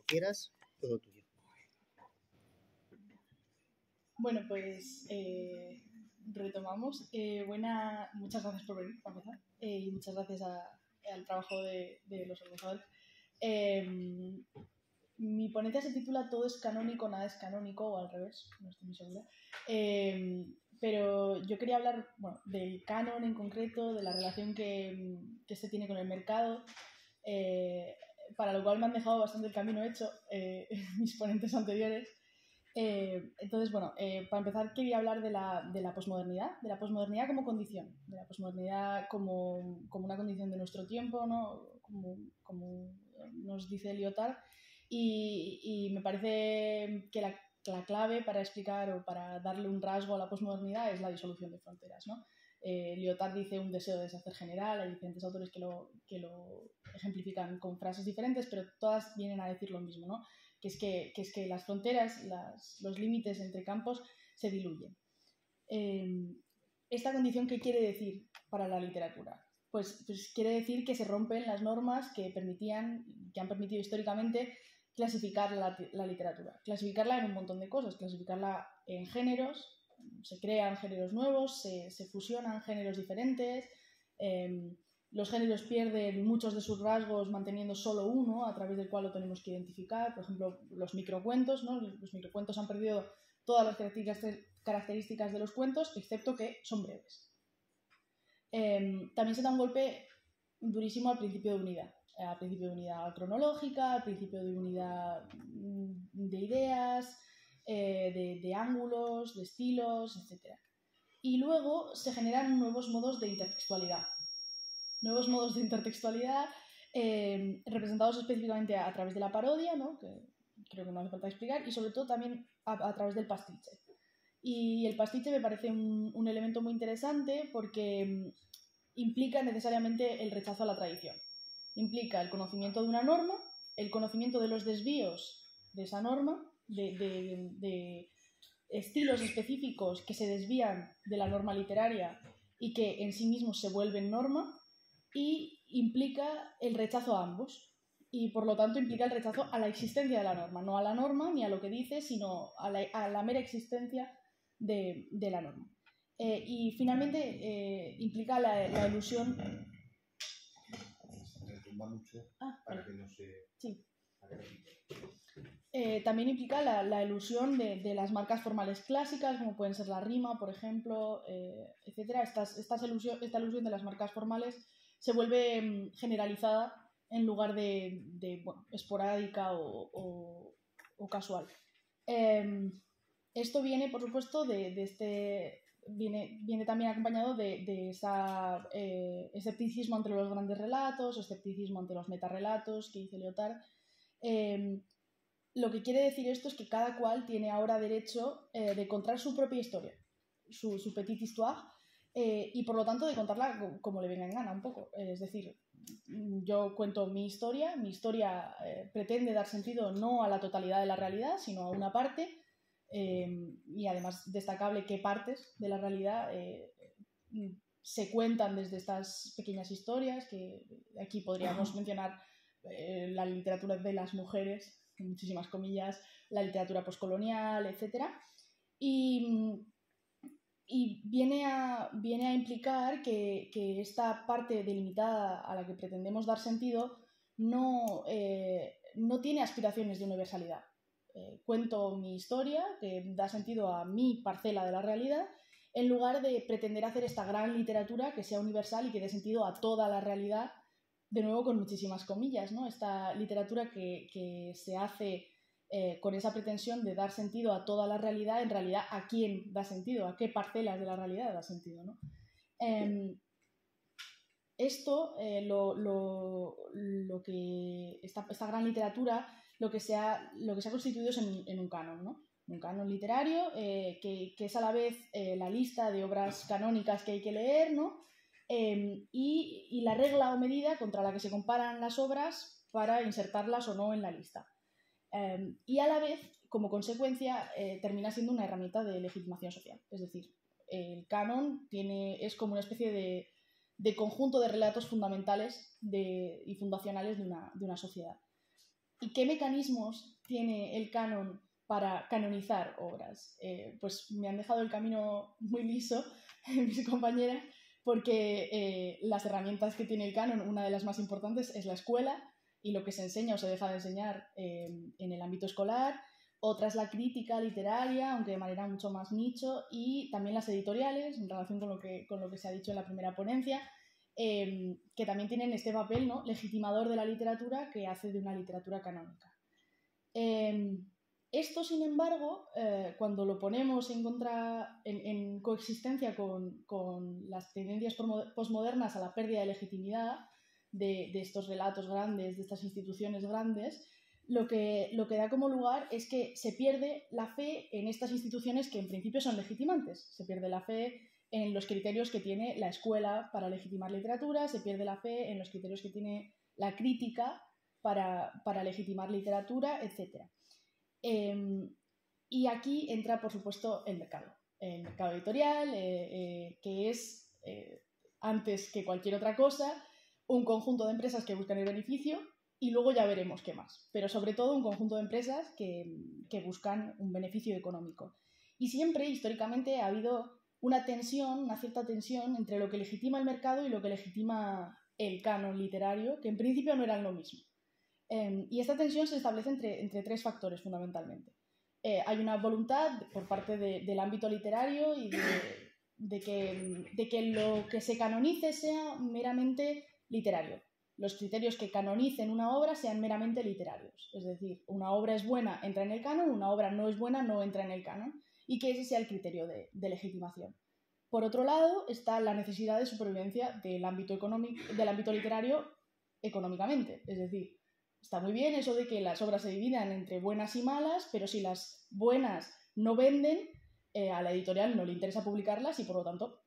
quieras, todo tuyo. Bueno, pues retomamos. Muchas gracias por venir, para empezar, y muchas gracias al trabajo de los organizadores. Mi ponencia se titula Todo es canónico, nada es canónico, o al revés, no estoy muy segura. Pero yo quería hablar del canon en concreto, de la relación que se tiene con el mercado, para lo cual me han dejado bastante el camino hecho mis ponentes anteriores. Entonces, para empezar quería hablar de la posmodernidad como condición, de la posmodernidad como una condición de nuestro tiempo, ¿no? Como nos dice Lyotard, y me parece que la clave para explicar o para darle un rasgo a la posmodernidad es la disolución de fronteras, ¿no? Lyotard dice un deseo de deshacer general, hay diferentes autores que lo ejemplifican con frases diferentes, pero todas vienen a decir lo mismo, ¿no? Que es que las fronteras, los límites entre campos se diluyen. ¿Esta condición qué quiere decir para la literatura? Pues quiere decir que se rompen las normas que han permitido históricamente clasificar la literatura. Clasificarla en un montón de cosas, clasificarla en géneros, se crean géneros nuevos, se fusionan géneros diferentes, los géneros pierden muchos de sus rasgos manteniendo solo uno a través del cual lo tenemos que identificar. Por ejemplo, los microcuentos, ¿no? Los microcuentos han perdido todas las características de los cuentos, excepto que son breves. También se da un golpe durísimo al principio de unidad cronológica, al principio de unidad de ideas, de ángulos, de estilos, etc. Y luego se generan nuevos modos de intertextualidad. Representados específicamente a través de la parodia, ¿no? Que creo que no hace falta explicar, y sobre todo también a través del pastiche. Y el pastiche me parece un elemento muy interesante porque implica necesariamente el rechazo a la tradición. Implica el conocimiento de una norma, el conocimiento de los desvíos de esa norma, de estilos específicos que se desvían de la norma literaria y que en sí mismos se vuelven norma, y implica el rechazo a ambos. Y por lo tanto implica el rechazo a la existencia de la norma, no a la norma ni a lo que dice, sino a la mera existencia de la norma. Y finalmente implica la ilusión. Para que no se... Sí. También implica la ilusión de las marcas formales clásicas, como pueden ser la rima, por ejemplo, etc. Esta ilusión de las marcas formales se vuelve generalizada en lugar de esporádica o casual. Esto viene, por supuesto, viene también acompañado de ese escepticismo ante los grandes relatos, escepticismo ante los metarrelatos que dice Lyotard. Lo que quiere decir esto es que cada cual tiene ahora derecho de contar su propia historia, su petite histoire, y por lo tanto de contarla como le venga en gana un poco. Es decir, yo cuento mi historia pretende dar sentido no a la totalidad de la realidad, sino a una parte, y además destacable qué partes de la realidad se cuentan desde estas pequeñas historias, que aquí podríamos mencionar la literatura de las mujeres, en muchísimas comillas, la literatura postcolonial, etc. Y viene a implicar que esta parte delimitada a la que pretendemos dar sentido no tiene aspiraciones de universalidad. Cuento mi historia, que da sentido a mi parcela de la realidad, en lugar de pretender hacer esta gran literatura que sea universal y que dé sentido a toda la realidad, de nuevo con muchísimas comillas, ¿no? Esta literatura que se hace con esa pretensión de dar sentido a toda la realidad, en realidad a quién da sentido, a qué parcelas de la realidad da sentido, ¿no? Esta gran literatura lo que se ha constituido es en un canon, ¿no? Un canon literario que es a la vez la lista de obras canónicas que hay que leer, ¿no? Y la regla o medida contra la que se comparan las obras para insertarlas o no en la lista. Y a la vez, como consecuencia, termina siendo una herramienta de legitimación social. Es decir, el canon es como una especie de conjunto de relatos fundamentales y fundacionales de una sociedad. ¿Y qué mecanismos tiene el canon para canonizar obras? Pues me han dejado el camino muy liso mis compañeras, porque las herramientas que tiene el canon, una de las más importantes es la escuela y lo que se enseña o se deja de enseñar en el ámbito escolar. Otra es la crítica literaria, aunque de manera mucho más nicho, y también las editoriales, en relación con lo que se ha dicho en la primera ponencia, que también tienen este papel, ¿no?, legitimador de la literatura que hace de una literatura canónica. Esto, sin embargo, cuando lo ponemos en coexistencia con las tendencias posmodernas a la pérdida de legitimidad de estos relatos grandes, de estas instituciones grandes, lo que da como lugar es que se pierde la fe en estas instituciones que en principio son legitimantes. Se pierde la fe en los criterios que tiene la escuela para legitimar literatura, se pierde la fe en los criterios que tiene la crítica para legitimar literatura, etc. Y aquí entra, por supuesto, el mercado editorial, que es, antes que cualquier otra cosa, un conjunto de empresas que buscan el beneficio, y luego ya veremos qué más, pero sobre todo un conjunto de empresas que buscan un beneficio económico. Y siempre, históricamente, ha habido una cierta tensión entre lo que legitima el mercado y lo que legitima el canon literario, que en principio no eran lo mismo. Y esta tensión se establece entre tres factores, fundamentalmente. Hay una voluntad por parte del ámbito literario y de que lo que se canonice sea meramente literario. Los criterios que canonicen una obra sean meramente literarios. Es decir, una obra es buena, entra en el canon, una obra no es buena, no entra en el canon, y que ese sea el criterio de legitimación. Por otro lado, está la necesidad de supervivencia del ámbito literario económicamente. Es decir, está muy bien eso de que las obras se dividan entre buenas y malas, pero si las buenas no venden, a la editorial no le interesa publicarlas y, por lo tanto,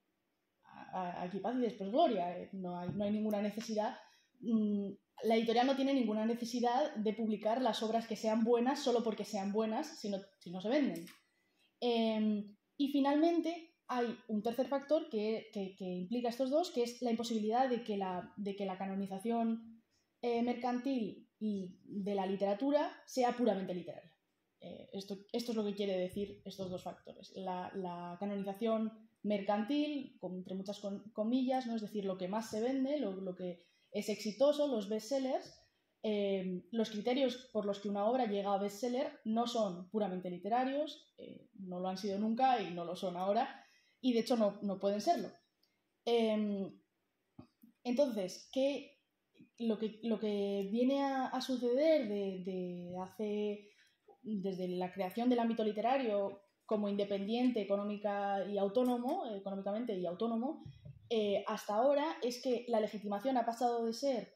aquí paz y después gloria. No hay ninguna necesidad. La editorial no tiene ninguna necesidad de publicar las obras que sean buenas solo porque sean buenas, si no se venden. Y finalmente hay un tercer factor que implica estos dos, que es la imposibilidad de que la canonización mercantil y de la literatura sea puramente literaria. Esto es lo que quiere decir estos dos factores. La canonización mercantil, entre muchas comillas, ¿no? Es decir, lo que más se vende, lo que es exitoso, los bestsellers. Los criterios por los que una obra llega a bestseller no son puramente literarios, no lo han sido nunca y no lo son ahora, y de hecho no pueden serlo. Entonces, lo que viene a suceder desde la creación del ámbito literario como independiente económicamente y autónomo, hasta ahora, es que la legitimación ha pasado de ser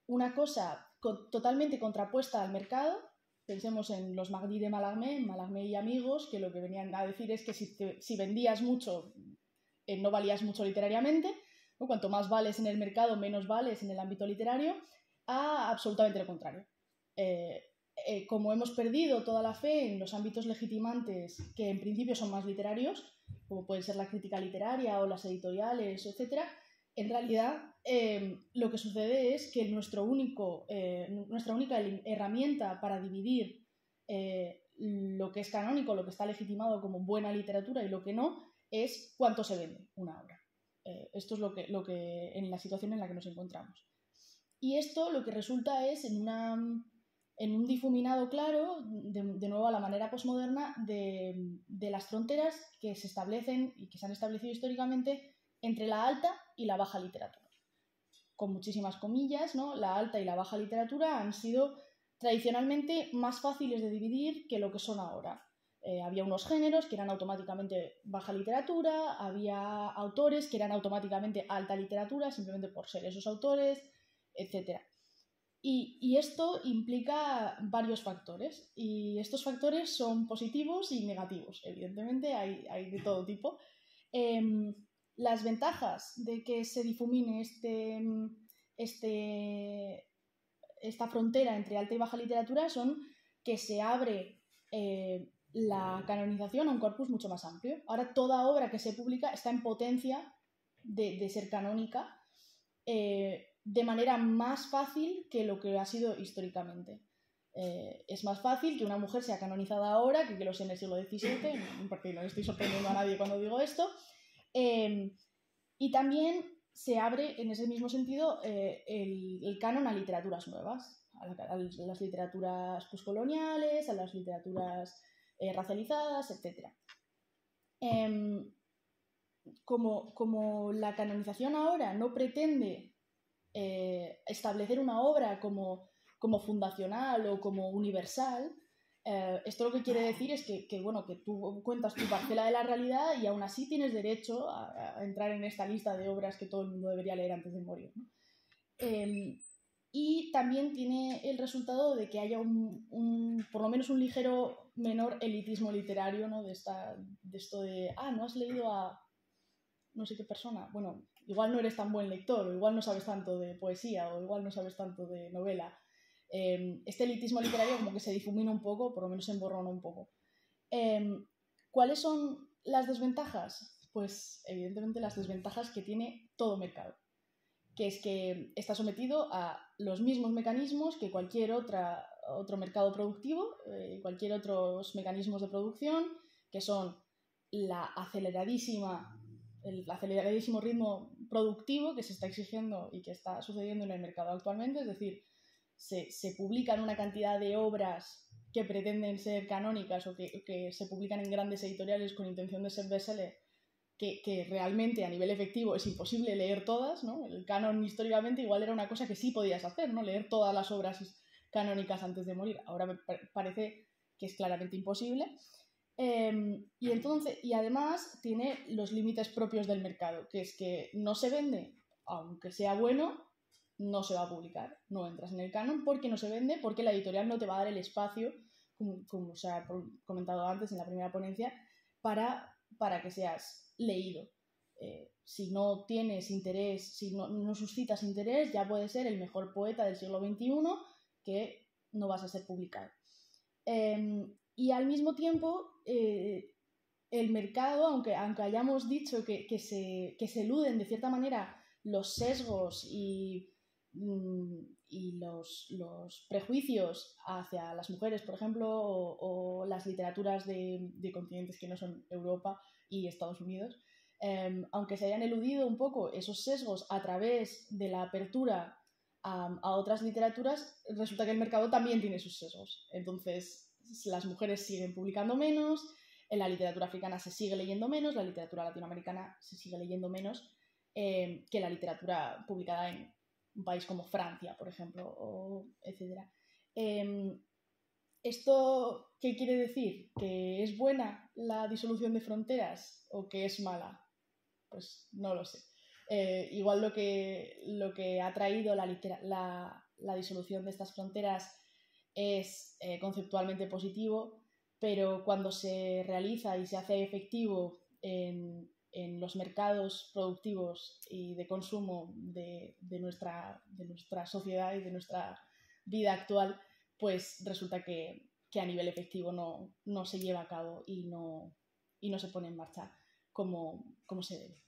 una cosa totalmente contrapuesta al mercado. Pensemos en los Magdi de Mallarmé y amigos, que lo que venían a decir es que si vendías mucho, no valías mucho literariamente, ¿no? Cuanto más vales en el mercado, menos vales en el ámbito literario, a absolutamente lo contrario. Como hemos perdido toda la fe en los ámbitos legitimantes que en principio son más literarios, como puede ser la crítica literaria o las editoriales, etc., en realidad lo que sucede es que nuestra única herramienta para dividir lo que es canónico, lo que está legitimado como buena literatura y lo que no, es cuánto se vende una obra. Esto es lo que en la situación en la que nos encontramos. Y esto lo que resulta es en un difuminado claro, de nuevo a la manera posmoderna, de las fronteras que se establecen y que se han establecido históricamente entre la alta y la baja literatura. Con muchísimas comillas, ¿no? La alta y la baja literatura han sido tradicionalmente más fáciles de dividir que lo que son ahora. Había unos géneros que eran automáticamente baja literatura, había autores que eran automáticamente alta literatura, simplemente por ser esos autores, etc. Y esto implica varios factores, y estos factores son positivos y negativos. Evidentemente hay de todo tipo. Las ventajas de que se difumine esta frontera entre alta y baja literatura son que se abre la canonización a un corpus mucho más amplio. Ahora toda obra que se publica está en potencia de ser canónica de manera más fácil que lo que ha sido históricamente. Es más fácil que una mujer sea canonizada ahora que lo sea en el siglo XVII, porque no estoy sorprendiendo a nadie cuando digo esto. Y también se abre en ese mismo sentido el canon a literaturas nuevas, a las literaturas postcoloniales, a las literaturas racializadas, etc. Como la canonización ahora no pretende establecer una obra como fundacional o como universal, esto lo que quiere decir es que tú cuentas tu parcela de la realidad y aún así tienes derecho a entrar en esta lista de obras que todo el mundo debería leer antes de morir, ¿no? Y también tiene el resultado de que haya por lo menos un ligero menor elitismo literario, ¿no? De esto de, no has leído a no sé qué persona, bueno, igual no eres tan buen lector, o igual no sabes tanto de poesía, o igual no sabes tanto de novela. Este elitismo literario como que se difumina un poco, por lo menos se emborrona un poco. ¿Cuáles son las desventajas? Pues evidentemente las desventajas que tiene todo mercado, que es que está sometido a los mismos mecanismos que cualquier otro mercado productivo, cualquier otros mecanismos de producción, que son el aceleradísimo ritmo productivo que se está exigiendo y que está sucediendo en el mercado actualmente, es decir, se publican una cantidad de obras que pretenden ser canónicas o que se publican en grandes editoriales con intención de ser bestseller, que realmente a nivel efectivo es imposible leer todas, ¿no? El canon históricamente igual era una cosa que sí podías hacer, ¿no? Leer todas las obras canónicas antes de morir. Ahora me parece que es claramente imposible. Y además tiene los límites propios del mercado, que es que no se vende, aunque sea bueno, no se va a publicar, no entras en el canon porque no se vende, porque la editorial no te va a dar el espacio, como se ha comentado antes en la primera ponencia, para que seas leído. Si no tienes interés, si no suscitas interés, ya puedes ser el mejor poeta del siglo XXI que no vas a ser publicado. Y al mismo tiempo, el mercado, aunque hayamos dicho que se eluden de cierta manera los sesgos y los prejuicios hacia las mujeres, por ejemplo, o las literaturas de continentes que no son Europa y Estados Unidos, aunque se hayan eludido un poco esos sesgos a través de la apertura a otras literaturas, resulta que el mercado también tiene sus sesgos. Entonces, las mujeres siguen publicando menos, en la literatura africana se sigue leyendo menos, la literatura latinoamericana se sigue leyendo menos que la literatura publicada en un país como Francia, por ejemplo, etc. ¿Esto qué quiere decir? ¿Que es buena la disolución de fronteras o que es mala? Pues no lo sé. Igual lo que ha traído la disolución de estas fronteras es conceptualmente positivo, pero cuando se realiza y se hace efectivo en los mercados productivos y de consumo de nuestra sociedad y de nuestra vida actual, pues resulta que a nivel efectivo no se lleva a cabo y no se pone en marcha como se debe.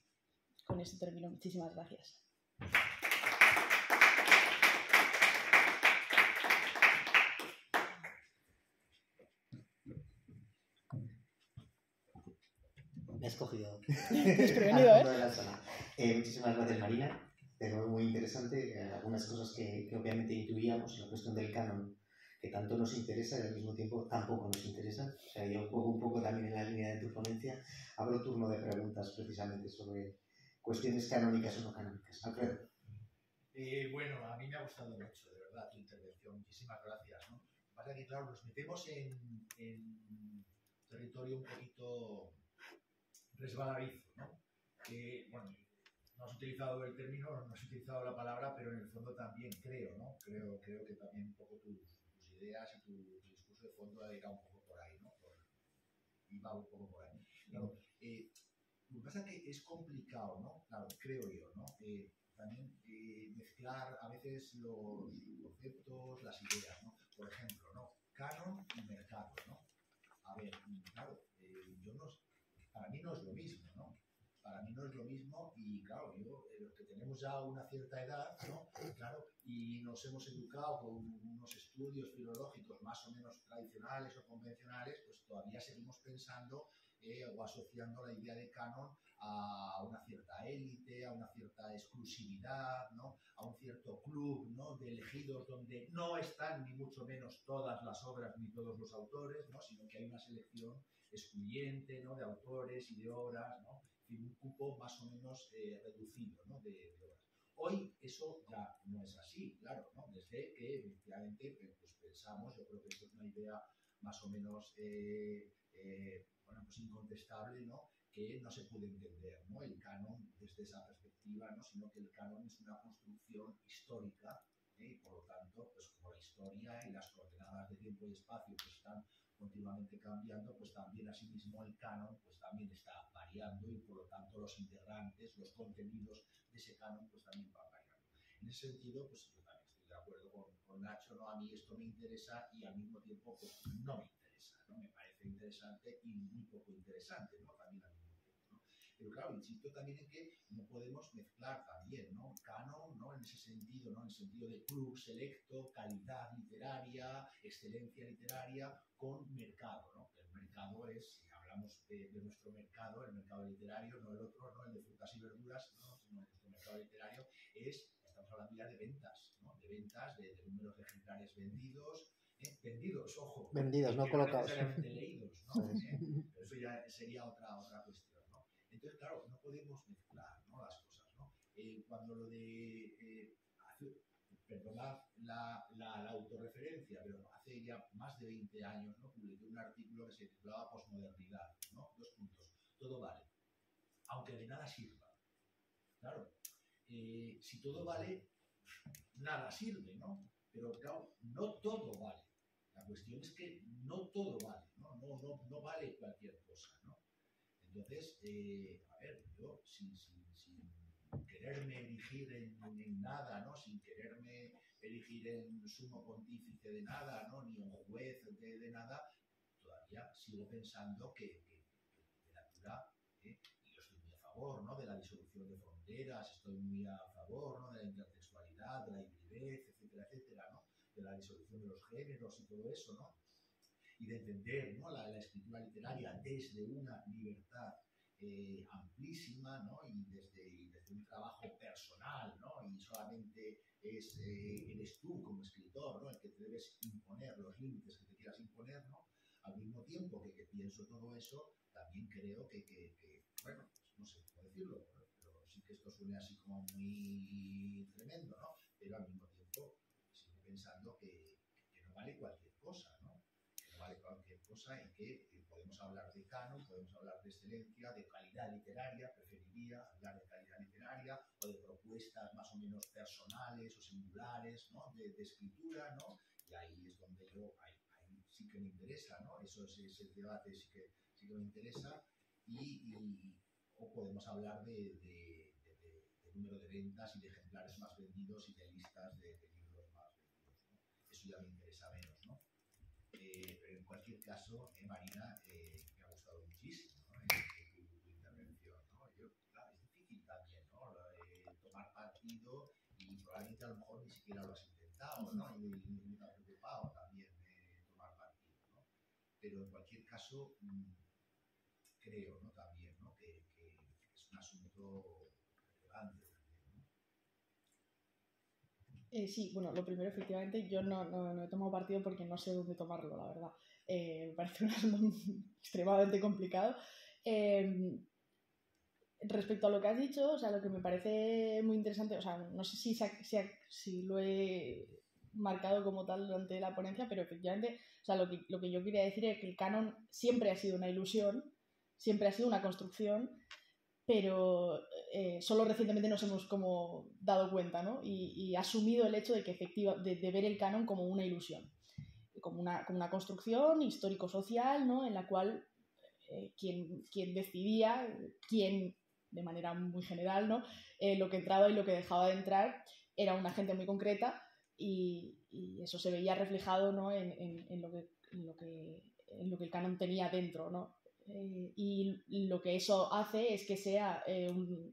Con este término, muchísimas gracias. Me has cogido. Desprevenido, al fondo de la sala. Muchísimas gracias, Marina. De nuevo, muy interesante. Algunas cosas que obviamente intuíamos, la cuestión del canon, que tanto nos interesa y al mismo tiempo tampoco nos interesa. O sea, yo juego un poco también en la línea de tu ponencia. Abro turno de preguntas precisamente sobre cuestiones canónicas o no canónicas. Alfredo. Bueno, a mí me ha gustado mucho, de verdad, tu intervención. Muchísimas gracias, ¿no? Pasa que, claro, nos metemos en territorio un poquito resbaladizo, ¿no? Bueno, no has utilizado el término, no has utilizado la palabra, pero en el fondo también creo, ¿no? Creo que también un poco tus ideas y tu discurso de fondo ha ido un poco por ahí, ¿no? Y va un poco por ahí. Claro, lo que pasa es que es complicado, ¿no? Claro, creo yo, ¿no? También mezclar a veces los conceptos, las ideas, ¿no? Por ejemplo, ¿no? Canon y mercado, ¿no? A ver, claro, para mí no es lo mismo, ¿no? Para mí no es lo mismo y claro, yo, los que tenemos ya una cierta edad, ¿no? Claro, y nos hemos educado con unos estudios filológicos más o menos tradicionales o convencionales, pues todavía seguimos pensando o asociando la idea de canon a una cierta élite, a una cierta exclusividad, ¿no? A un cierto club, ¿no? De elegidos donde no están ni mucho menos todas las obras ni todos los autores, ¿no? Sino que hay una selección excluyente, ¿no? De autores y de obras, ¿no? Y un cupo más o menos reducido, ¿no? de obras. Hoy eso ya no es así, claro, ¿no? Desde que efectivamente pues pensamos, yo creo que esto es una idea más o menos bueno, pues incontestable, ¿no? Que no se puede entender, ¿no? El canon desde esa perspectiva, ¿no? Sino que el canon es una construcción histórica, y por lo tanto, pues como la historia y las coordenadas de tiempo y espacio pues están continuamente cambiando, pues también asimismo el canon pues también está variando y por lo tanto los integrantes, los contenidos de ese canon pues también van variando. En ese sentido, pues yo también estoy de acuerdo con Nacho, ¿no? A mí esto me interesa y al mismo tiempo pues no me interesa, ¿no? Me parece interesante y muy poco interesante, ¿no? También al mismo tiempo, ¿no? Pero claro, insisto también en que no podemos mezclar también, ¿no? Canon, ¿no? En ese sentido, ¿no? En el sentido de club selecto, calidad literaria, excelencia literaria, con mercado, ¿no? El mercado es, si hablamos de nuestro mercado, el mercado literario, no el otro, no el de frutas y verduras, ¿no? Sino nuestro mercado literario estamos hablando ya de ventas, ¿no? De ventas, de números de ejemplares vendidos, vendidos, ojo. Vendidos, no colocados. No necesariamente leídos, ¿no? Pero eso ya sería otra cuestión, ¿no? Entonces, claro, no podemos mezclar, ¿no? Las cosas, ¿no? Cuando lo de... perdonad la autorreferencia, pero hace ya más de 20 años, ¿no? Publiqué un artículo que se titulaba Posmodernidad, ¿no? 2 puntos. Todo vale, aunque de nada sirva. Claro, si todo vale, nada sirve, ¿no? Pero claro, no todo vale. La cuestión es que no todo vale, ¿no? No vale cualquier cosa, ¿no? Entonces, a ver, yo sin quererme erigir en nada, ¿no? Sin quererme erigir en sumo pontífice de nada, ¿no? Ni en juez de nada, todavía sigo pensando que literatura, y yo estoy muy a favor, ¿no? De la disolución de fronteras, estoy muy a favor, ¿no? De la intertextualidad, de la hibridez, etcétera, etcétera, ¿no? De la disolución de los géneros y todo eso, ¿no? Y de entender, ¿no? la escritura literaria desde una libertad amplísima, ¿no? Y desde un trabajo personal, ¿no? Y solamente eres tú como escritor, ¿no? El que te debes imponer los límites que te quieras imponer, ¿no? Al mismo tiempo que pienso todo eso, también creo que bueno, no sé cómo decirlo, pero sí que esto suene así como muy tremendo, ¿no? Pero al mismo tiempo sigo pensando que no vale cualquier cosa, ¿no? No vale cualquier cosa y que podemos hablar de canon, podemos hablar de excelencia, de calidad literaria, preferiría hablar de calidad literaria o de propuestas más o menos personales o singulares, ¿no? de escritura, ¿no? Y ahí es donde ahí sí que me interesa, ¿no? Ese debate sí que me interesa o podemos hablar de número de ventas y de ejemplares más vendidos y de listas de libros más vendidos, ¿no? Eso ya me interesa menos, ¿no? Pero en cualquier caso, Marina, me ha gustado muchísimo, ¿no? Tu intervención, ¿no? Claro, es difícil también, ¿no? Tomar partido y probablemente a lo mejor ni siquiera lo has intentado, ¿no? Y me ha preocupado también tomar partido, ¿no? Pero en cualquier caso, creo, ¿no? También, ¿no? Que es un asunto relevante también, ¿no? Sí, bueno, lo primero, efectivamente, yo no he tomado partido porque no sé dónde tomarlo, la verdad. Me parece un asunto extremadamente complicado. Respecto a lo que has dicho, o sea, lo que me parece muy interesante, o sea, no sé si lo he marcado como tal durante la ponencia, pero efectivamente, o sea, lo que yo quería decir es que el canon siempre ha sido una ilusión, siempre ha sido una construcción, pero solo recientemente nos hemos como dado cuenta, ¿no? Y asumido el hecho de que de ver el canon como una ilusión, como una construcción histórico-social, ¿no? En la cual quien decidía, de manera muy general, ¿no? Lo que entraba y lo que dejaba de entrar era una gente muy concreta y eso se veía reflejado, ¿no? en lo que el canon tenía dentro, ¿no? Y lo que eso hace es que sea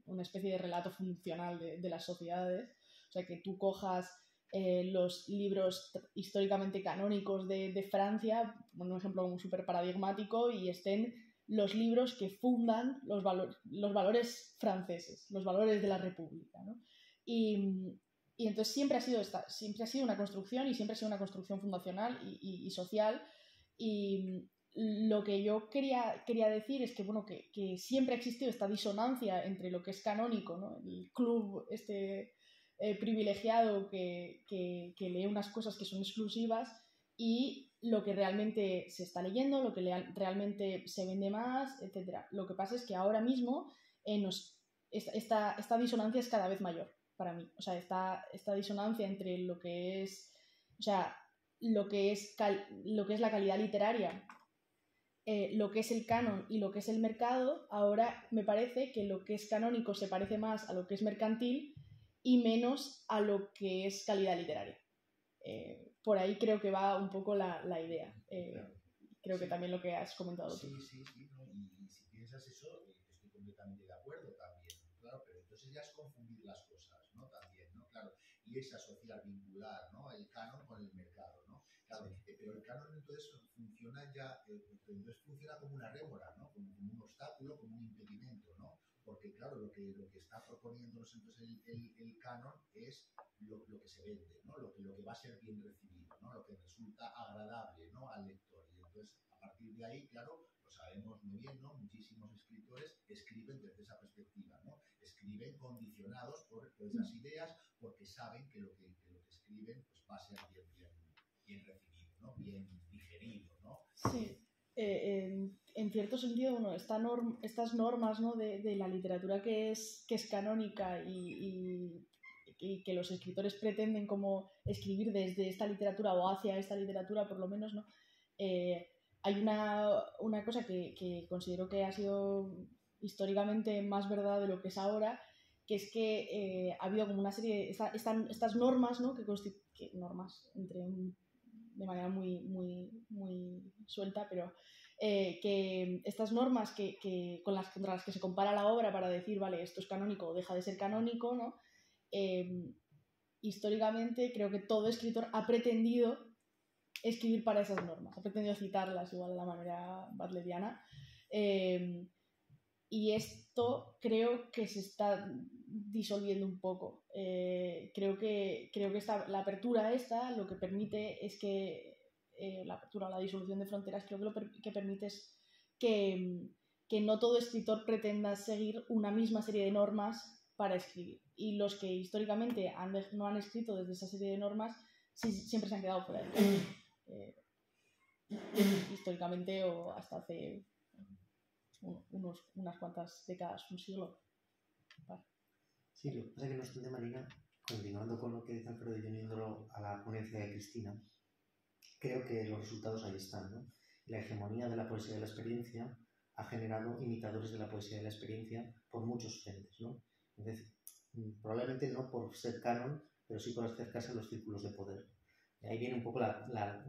una especie de relato funcional de las sociedades. O sea, que tú cojas los libros históricamente canónicos de Francia, un ejemplo súper paradigmático, y estén los libros que fundan los valores franceses, los valores de la República, ¿no? Y entonces siempre ha sido una construcción, y siempre ha sido una construcción fundacional y social. Y lo que yo quería decir es que, bueno, que siempre ha existido esta disonancia entre lo que es canónico, ¿no? El club privilegiado que lee unas cosas que son exclusivas, y lo que realmente se está leyendo, lo que realmente se vende más, etc. Lo que pasa es que ahora mismo esta disonancia es cada vez mayor para mí. O sea, esta disonancia entre lo que es, o sea, lo que es la calidad literaria, lo que es el canon y lo que es el mercado. Ahora me parece que lo que es canónico se parece más a lo que es mercantil y menos a lo que es calidad literaria. Por ahí creo que va un poco la idea. Claro. Creo que Sí. también lo que has comentado tú. Sí, ¿no? Y si piensas eso, estoy completamente de acuerdo también, claro, pero entonces ya es confundir las cosas, ¿no? También, ¿no? Claro, y es asociar, vincular, ¿no? El canon con el mercado, ¿no? Claro, pero el canon entonces funciona entonces funciona como una rémora, ¿no? Como un obstáculo, como un impedimento, ¿no? Porque claro, lo que está proponiéndonos entonces el canon es lo que se vende, ¿no? Lo que va a ser bien recibido, ¿no? Lo que resulta agradable, ¿no? Al lector. Y entonces, a partir de ahí, claro, lo sabemos muy bien, ¿no? Muchísimos escritores escriben desde esa perspectiva, ¿no? Escriben condicionados por esas ideas, porque saben que lo que escriben pues, va a ser bien recibido, ¿no? Bien digerido, ¿no? Sí. En cierto sentido, bueno, estas normas, ¿no? de la literatura que es canónica y que los escritores pretenden como escribir desde esta literatura o hacia esta literatura, por lo menos, ¿no? Hay una cosa que considero que ha sido históricamente más verdad de lo que es ahora, que es que ha habido como una serie de estas normas, ¿no? Normas de manera muy suelta, pero que estas normas contra las que se compara la obra para decir, vale, esto es canónico o deja de ser canónico, ¿no? Históricamente creo que todo escritor ha pretendido escribir para esas normas, ha pretendido citarlas igual de la manera butleriana, y esto creo que se está disolviendo un poco. Creo que la apertura lo que permite es que la apertura o la disolución de fronteras, creo que lo que permite es que no todo escritor pretenda seguir una misma serie de normas para escribir, y los que históricamente no han escrito desde esa serie de normas siempre se han quedado fuera de históricamente, o hasta hace unas cuantas décadas, un siglo. Vale. Sí, lo que pasa es que no obstante, Marina, continuando con lo que dice Alfredo y uniéndolo a la ponencia de Cristina, creo que los resultados ahí están, ¿no? La hegemonía de la poesía de la experiencia ha generado imitadores de la poesía de la experiencia por muchos frentes, ¿no? Es decir, probablemente no por ser canon, pero sí por acercarse a los círculos de poder. Y ahí viene un poco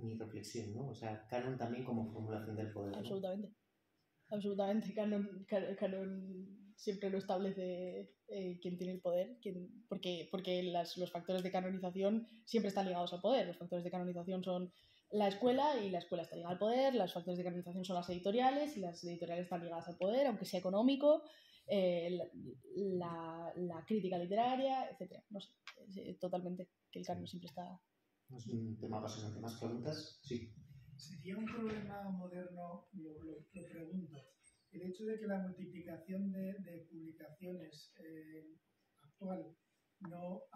mi reflexión, ¿no? O sea, canon también como formulación del poder, ¿no? Absolutamente. Canon siempre lo establece quien tiene el poder, porque los factores de canonización siempre están ligados al poder. Los factores de canonización son la escuela, y la escuela está ligada al poder. Los factores de canonización son las editoriales, y las editoriales están ligadas al poder, aunque sea económico. La crítica literaria, etc. No sé, totalmente, que el canon siempre está... Es un tema apasionante. ¿Más preguntas? Sí. ¿Sería un problema moderno, lo pregunto, el hecho de que la multiplicación de publicaciones actual no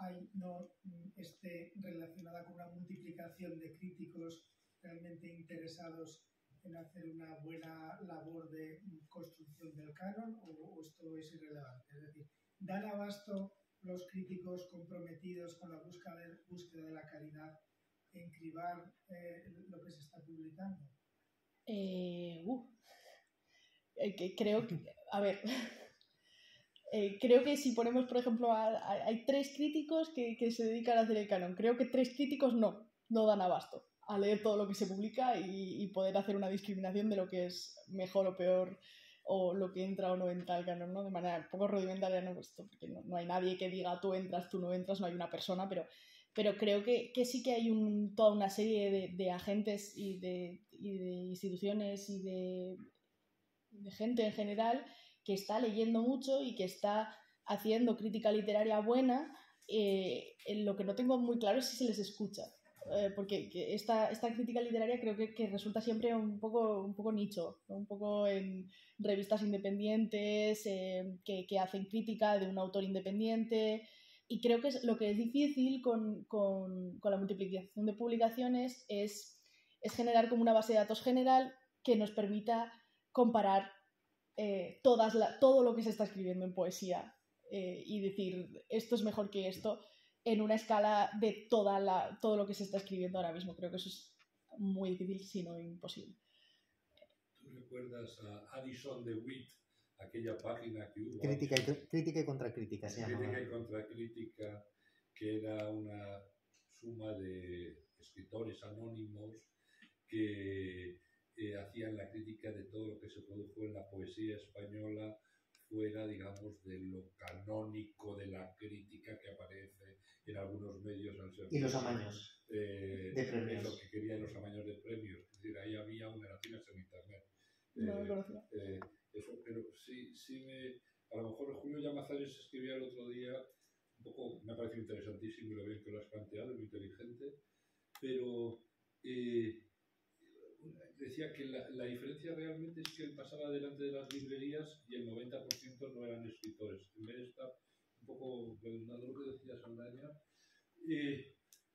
esté relacionada con una multiplicación de críticos realmente interesados en hacer una buena labor de construcción del canon, o esto es irrelevante? Es decir, ¿dan abasto los críticos comprometidos con la búsqueda de la calidad en cribar lo que se está publicando? Creo que, a ver, creo que si ponemos, por ejemplo, hay 3 críticos que se dedican a hacer el canon. Creo que 3 críticos no dan abasto a leer todo lo que se publica y poder hacer una discriminación de lo que es mejor o peor o lo que entra o no entra al canon, ¿no? De manera un poco rudimentaria, ¿no? Pues porque no hay nadie que diga tú entras, tú no entras, no hay una persona, pero creo que sí que hay toda una serie de agentes y de instituciones y de gente en general que está leyendo mucho y que está haciendo crítica literaria buena. Lo que no tengo muy claro es si se les escucha. Porque esta crítica literaria creo que resulta siempre un poco nicho, ¿no? Un poco en revistas independientes que hacen crítica de un autor independiente, y creo que lo que es difícil con la multiplicación de publicaciones es generar como una base de datos general que nos permita comparar todo lo que se está escribiendo en poesía y decir esto es mejor que esto en una escala de todo lo que se está escribiendo ahora mismo. Creo que eso es muy difícil, si no imposible. ¿Tú recuerdas a Addison DeWitt, aquella página que hubo? Crítica y contracrítica se llama. Crítica y contracrítica, que era una suma de escritores anónimos que hacían la crítica de todo lo que se produjo en la poesía española fuera, digamos, de lo canónico de la crítica que aparece en algunos medios al ser. Y los amaños de premios. Lo que querían los amaños de premios. Es decir, ahí había una tienes en internet. No me conocía. Eso, pero a lo mejor Julio Llamazares escribía el otro día, un poco, me ha parecido interesantísimo lo bien que lo has planteado, muy inteligente, pero decía que la diferencia realmente es que él pasaba delante de las librerías y el 90% no eran escritores. En vez de estar un poco redundando lo que decía Saldaña,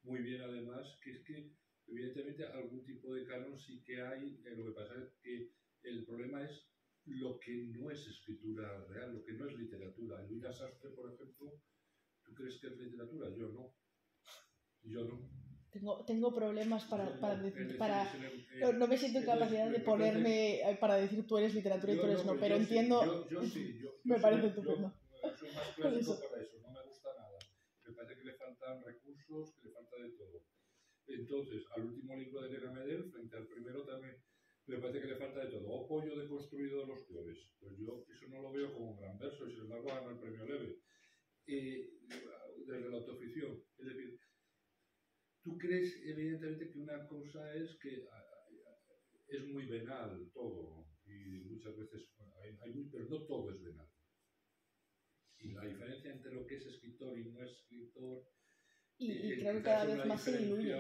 muy bien además, que es que evidentemente algún tipo de canon sí que hay, lo que pasa es que el problema es lo que no es escritura real, lo que no es literatura. Elvira Sastre, por ejemplo, ¿tú crees que es literatura? Yo no. Tengo problemas no me siento en capacidad de ponerme para decir tú eres literatura y tú eres no, pero entiendo. Yo sí, me parece estupendo. Soy más clásico para eso, no me gusta nada. Me parece que le faltan recursos, que le falta de todo. Entonces, al último libro de Elena Medel, frente al primero también, me parece que le falta de todo. O pollo deconstruido de los peores. Pues yo eso no lo veo como un gran verso, y sin embargo gana el premio Leve. Desde la autoficción. Es decir, tú crees evidentemente que una cosa es que es muy venal todo, y muchas veces pero no todo es venal. Y la diferencia entre lo que es escritor y no escritor, y creo que cada vez más se diluye.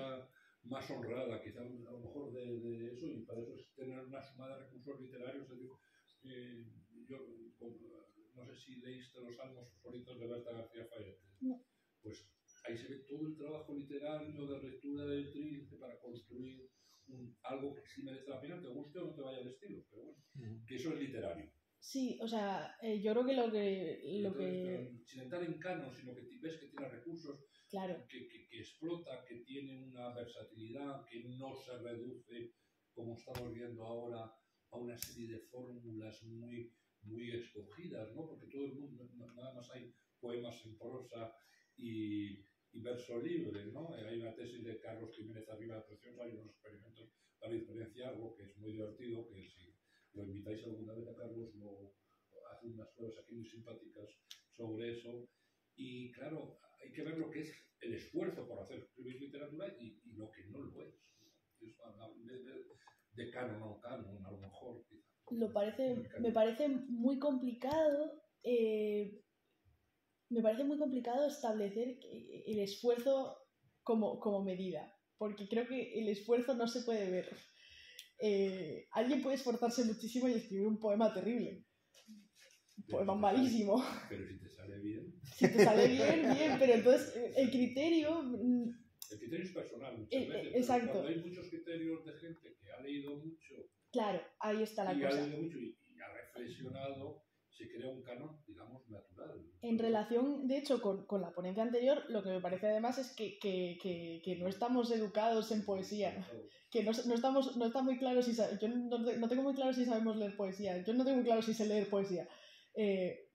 Más honrada, quizá a lo mejor de eso, y para eso es tener una suma de recursos literarios. Es decir, yo no sé si leíste Los Salmos Favoritos de Berta García Fayette. No. Pues ahí se ve todo el trabajo literario de lectura del Trilce para construir algo que sí merece la pena, te guste o no te vaya el estilo, pero bueno, que eso es literario. Sí, o sea, yo creo que lo que sin entrar en canon, sino que ves que tiene recursos, claro, que explota, que tiene una versatilidad, que no se reduce, como estamos viendo ahora, a una serie de fórmulas muy, muy escogidas, ¿no? Porque todo el mundo, nada más hay poemas en prosa y verso libre, ¿no? Hay una tesis de Carlos Jiménez Arriba de Presión, hay unos experimentos para diferenciar algo que es muy divertido, que si lo invitáis alguna vez a Carlos, hace unas pruebas aquí muy simpáticas sobre eso. Y claro, hay que ver lo que es el esfuerzo por hacer escribir literatura y lo que no lo es. De canon o no canon, a lo mejor. Me parece muy complicado. Me parece muy complicado establecer el esfuerzo como medida, porque creo que el esfuerzo no se puede ver. Alguien puede esforzarse muchísimo y escribir un poema terrible, un poema malísimo. Pero si te sale bien. Si te sale bien, pero entonces el criterio... El criterio es personal muchas veces. Exacto. Cuando hay muchos criterios de gente que ha leído mucho. Claro, ahí está la cosa. Ha leído mucho y ha reflexionado, se crea un canon, digamos, natural. En relación, de hecho, con la ponencia anterior, lo que me parece además es que no estamos educados en poesía, que no está muy claro si yo no tengo muy claro si sabemos leer poesía, yo no tengo muy claro si sé leer poesía.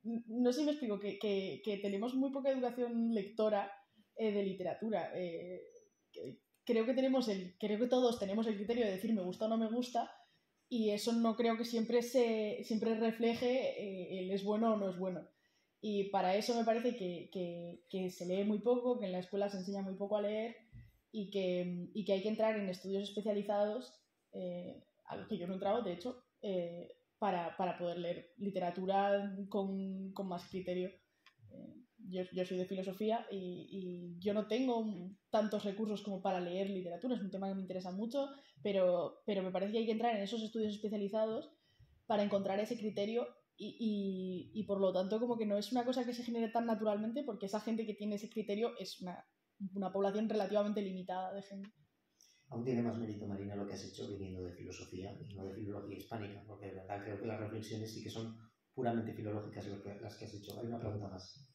No sé si me explico, que tenemos muy poca educación lectora de literatura, creo que todos tenemos el criterio de decir me gusta o no me gusta, y eso no creo que siempre refleje el es bueno o no es bueno. Y para eso me parece que se lee muy poco, que en la escuela se enseña muy poco a leer y que hay que entrar en estudios especializados, a los que yo no he entrado, de hecho, para poder leer literatura con más criterio. Yo soy de filosofía y yo no tengo tantos recursos como para leer literatura, es un tema que me interesa mucho, pero me parece que hay que entrar en esos estudios especializados para encontrar ese criterio y por lo tanto como que no es una cosa que se genere tan naturalmente, porque esa gente que tiene ese criterio es una población relativamente limitada de gente. Aún tiene más mérito, Marina, lo que has hecho viniendo de filosofía y no de filología hispánica, porque de verdad creo que las reflexiones sí que son puramente filológicas las que has hecho. Hay una pregunta más.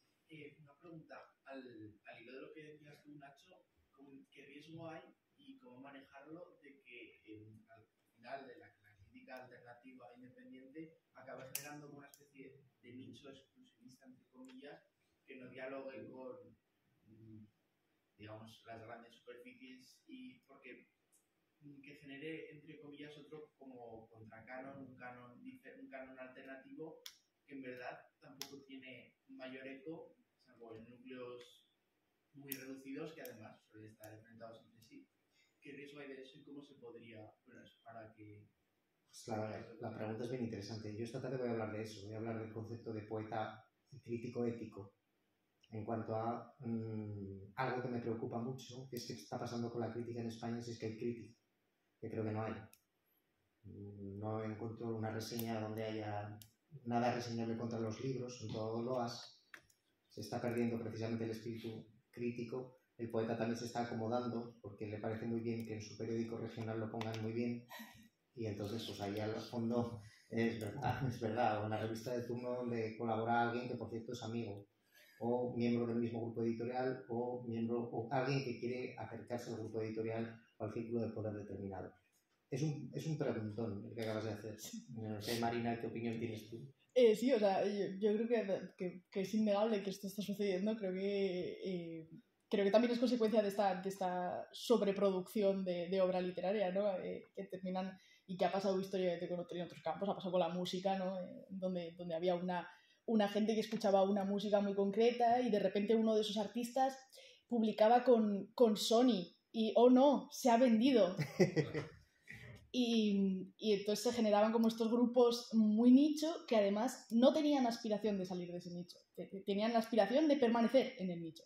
Una pregunta, al hilo de lo que decías tú, Nacho, ¿qué riesgo hay y cómo manejarlo de que al final de la crítica alternativa e independiente acabe generando una especie de nicho exclusivista, entre comillas, que no dialogue con, digamos, las grandes superficies y porque que genere, entre comillas, otro como contracanon, un canon alternativo que en verdad tampoco tiene mayor eco, salvo en núcleos muy reducidos que además suelen estar enfrentados entre sí. ¿Qué riesgo hay de eso y cómo se podría, bueno, para que... Pues la pregunta es bien interesante. Yo esta tarde voy a hablar de eso, voy a hablar del concepto de poeta y crítico ético. En cuanto a algo que me preocupa mucho, que es que está pasando con la crítica en España, si es que hay crítica, que creo que no hay. No encuentro una reseña donde haya nada reseñable contra los libros, son todo loas. Se está perdiendo precisamente el espíritu crítico. El poeta también se está acomodando porque le parece muy bien que en su periódico regional lo pongan muy bien, y entonces pues ahí al fondo es verdad, o en la revista de turno donde colabora alguien que por cierto es amigo o miembro del mismo grupo editorial o alguien que quiere acercarse al grupo editorial o al círculo de poder determinado. Es un preguntón el que acabas de hacer. No sé, Marina, ¿qué opinión tienes tú? Sí, o sea, yo creo que es innegable que esto está sucediendo. Creo que también es consecuencia de esta sobreproducción de obra literaria, ¿no? Que terminan, y que ha pasado históricamente con en otros campos, ha pasado con la música, ¿no? Donde había una gente que escuchaba una música muy concreta y de repente uno de esos artistas publicaba con Sony y, oh no, se ha vendido. Y entonces se generaban como estos grupos muy nicho que además no tenían aspiración de salir de ese nicho, tenían la aspiración de permanecer en el nicho,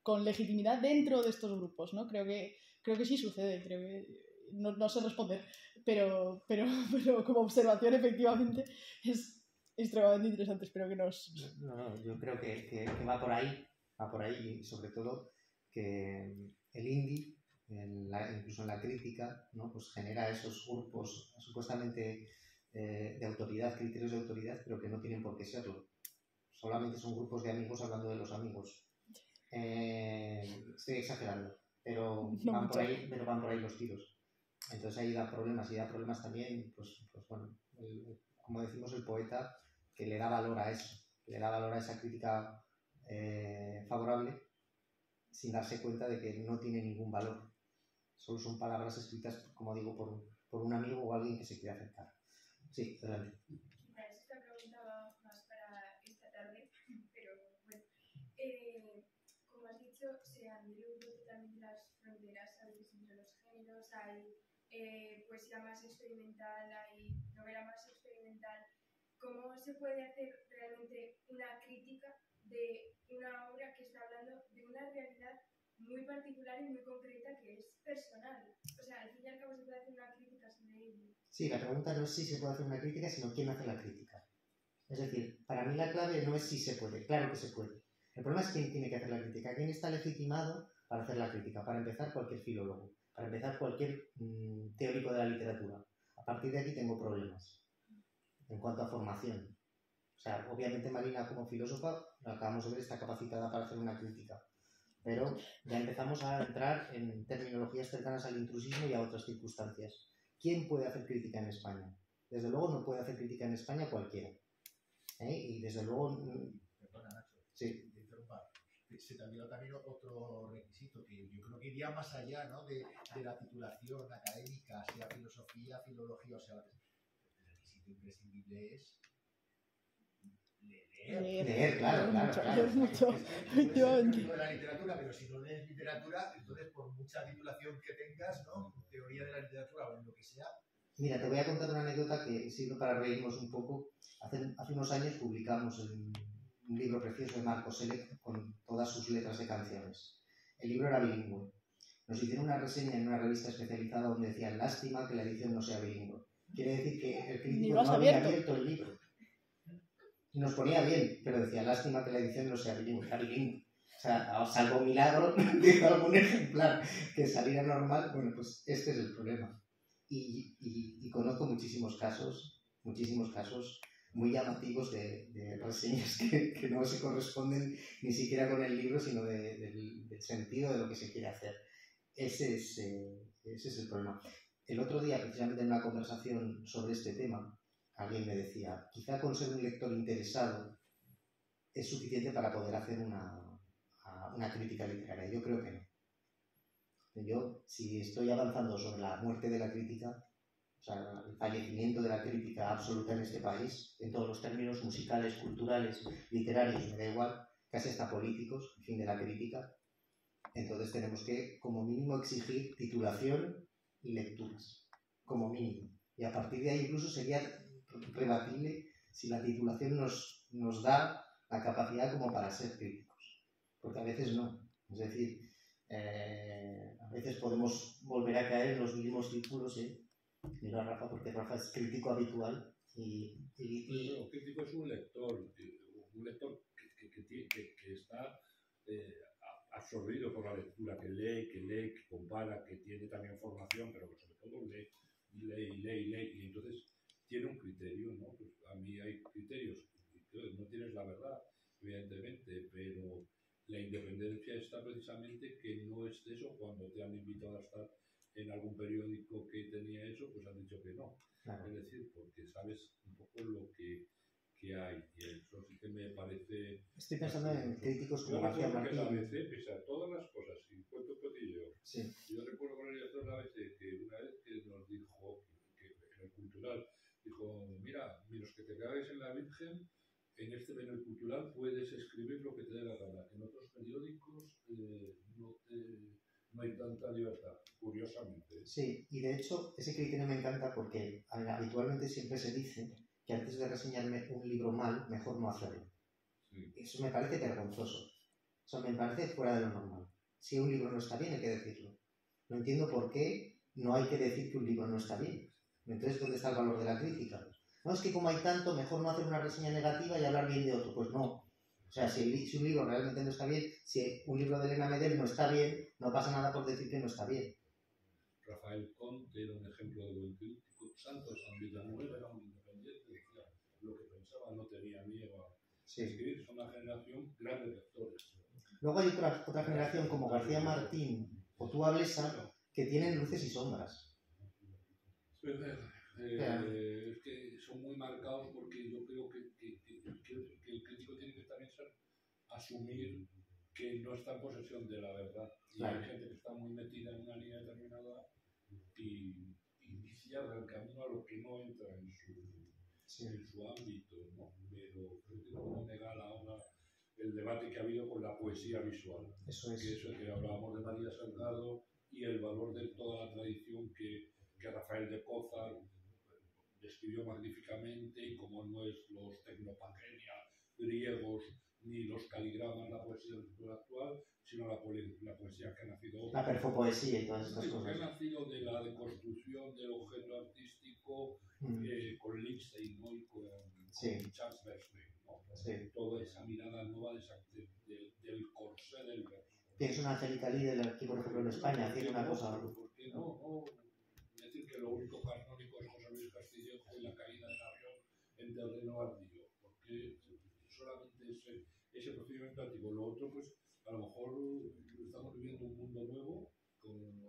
con legitimidad dentro de estos grupos, ¿no? Creo que sí sucede, creo que no sé responder, pero como observación efectivamente es extremadamente interesante. Espero que nos... No, yo creo que va por ahí, y sobre todo que el indie, incluso en la crítica, ¿no? Pues genera esos grupos supuestamente de autoridad, criterios de autoridad, pero que no tienen por qué serlo. Solamente son grupos de amigos hablando de los amigos. Estoy exagerando, pero van por ahí los tiros. Entonces ahí da problemas también, pues bueno, como decimos, el poeta que le da valor a eso, que le da valor a esa crítica favorable, sin darse cuenta de que no tiene ningún valor. Solo son palabras escritas, como digo, por un amigo o alguien que se quiere acercar. Sí, adelante. Esta pregunta va más para esta tarde, pero bueno, como has dicho, se han diluido totalmente las fronteras a veces entre los géneros, hay poesía más experimental, hay novela más experimental. ¿Cómo se puede hacer realmente una crítica de una obra que está hablando de una realidad muy particular y muy concreta que es personal? O sea, al fin y al cabo se puede hacer una crítica sobre ello. Sí, la pregunta no es si se puede hacer una crítica, sino quién hace la crítica. Es decir, para mí la clave no es si se puede, claro que se puede. El problema es quién tiene que hacer la crítica, quién está legitimado para hacer la crítica. Para empezar, cualquier filólogo, para empezar, cualquier teórico de la literatura. A partir de aquí tengo problemas en cuanto a formación. O sea, obviamente Marina como filósofa, acabamos de ver, está capacitada para hacer una crítica. Pero ya empezamos a entrar en terminologías cercanas al intrusismo y a otras circunstancias. ¿Quién puede hacer crítica en España? Desde luego no puede hacer crítica en España cualquiera. Y desde luego... Perdona, Nacho. Sí. Te interrumpa. se te ha olvidado también otro requisito, que yo creo que iría más allá, ¿no? de la titulación académica, sea filosofía, filología, o sea, el requisito imprescindible es Leer, claro. Leer mucho, efectivamente. De la literatura, pero si no lees literatura, entonces por mucha titulación que tengas, ¿no? Teoría de la literatura o en lo que sea. Mira, te voy a contar una anécdota que sirve para reírnos un poco. Hace unos años publicamos un libro precioso de Marco Selec con todas sus letras de canciones. El libro era bilingüe. Nos hicieron una reseña en una revista especializada donde decían: lástima que la edición no sea bilingüe. Quiere decir que el crítico no había abierto el libro. Nos ponía bien, pero decía: lástima que la edición no sea bilingüe. Era bilingüe. O sea, salvo milagro de algún ejemplar que saliera normal, bueno, pues este es el problema. Y conozco muchísimos casos muy llamativos de reseñas que no se corresponden ni siquiera con el libro, sino del sentido de lo que se quiere hacer. Ese es el problema. El otro día, precisamente en una conversación sobre este tema, alguien me decía: quizá con ser un lector interesado es suficiente para poder hacer una crítica literaria. Yo creo que no. Yo, si estoy avanzando sobre la muerte de la crítica, o sea, el fallecimiento de la crítica absoluta en este país, en todos los términos musicales, culturales, literarios, me da igual, casi hasta políticos, el fin de la crítica, entonces tenemos que, como mínimo, exigir titulación y lecturas, como mínimo. Y a partir de ahí incluso sería rebatible si la titulación nos da la capacidad como para ser críticos, porque a veces no. Es decir, a veces podemos volver a caer en los mismos círculos, Mira a Rafa, porque Rafa es crítico habitual El crítico es un lector que está absorbido por la lectura, que lee, que compara, que tiene también formación, pero que sobre todo lee, y entonces tiene un criterio, ¿no? Pues a mí hay criterios, no tienes la verdad, evidentemente, pero la independencia está precisamente que no es eso. Cuando te han invitado a estar en algún periódico que tenía eso, pues han dicho que no. Claro. Es decir, porque sabes un poco lo que hay, y eso sí que me parece... Estoy pensando en críticos como García Martín. La ABC, pese a todas las cosas, y cuento un poquillo, sí. Yo recuerdo con el director de la ABC que una vez que nos dijo, que en el cultural, dijo: mira, los que te cagues en la Virgen, en este menú cultural puedes escribir lo que te dé la gana. En otros periódicos no hay tanta libertad, curiosamente. Sí, y de hecho ese criterio me encanta porque habitualmente siempre se dice que antes de reseñarme un libro mal, mejor no hacerlo. Sí. Eso me parece vergonzoso. Eso me parece fuera de lo normal. Si un libro no está bien, hay que decirlo. No entiendo por qué no hay que decir que un libro no está bien. Entonces, ¿dónde está el valor de la crítica? No, es que como hay tanto, mejor no hacer una reseña negativa y hablar bien de otro. Pues no. O sea, si un libro realmente no está bien, si un libro de Elena Medel no está bien, no pasa nada por decir que no está bien. Rafael Conte era un ejemplo de buen crítico. Santos también era muy independiente, decía lo que pensaba, no tenía miedo a escribir. Son una generación grandes lectores. Luego hay otra generación como García Martín o tú, Ablesa, que tienen luces y sombras. Es que son muy marcados porque yo creo que el crítico tiene que también asumir que no está en posesión de la verdad. Y hay gente que está muy metida en una línea determinada y cierra el camino a lo que no entra en su ámbito, ¿no? Pero creo que no podemos negar ahora el debate que ha habido con la poesía visual. Eso es. Que hablábamos de María Salgado y el valor de toda la tradición que Rafael de Cózar describió magníficamente, y como no es los tecnopagenia griegos ni los caligramas la poesía actual, sino la poesía que ha nacido... La perfopoesía y todas estas cosas. Que ha nacido de la deconstrucción del objeto artístico con Lichtenstein, ¿no? Y con Charles Bernstein, ¿no? Sí. Toda esa mirada nueva del corsé del verso. Tienes una Angélica Lidl aquí, por ejemplo, en España, tiene una cosa... ¿Por qué no? Decir que lo único canónico es José Luis Castillejo y la caída del avión en terreno ardillo, porque solamente ese procedimiento antiguo. Lo otro, pues, a lo mejor estamos viviendo un mundo nuevo con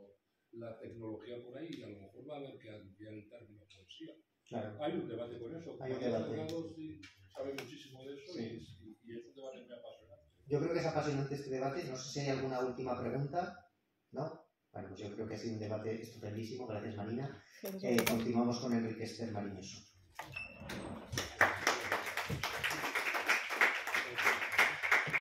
la tecnología por ahí, y a lo mejor va a haber que ampliar el término poesía. Claro. Hay un debate con eso. Hay un debate. Sí, sabe muchísimo de eso, y es un debate muy apasionante. Yo creo que es apasionante este debate. No sé si hay alguna última pregunta. ¿No? Bueno, pues yo creo que ha sido un debate estupendísimo. Gracias, Marina. Continuamos con Enrique Ester Mariñoso.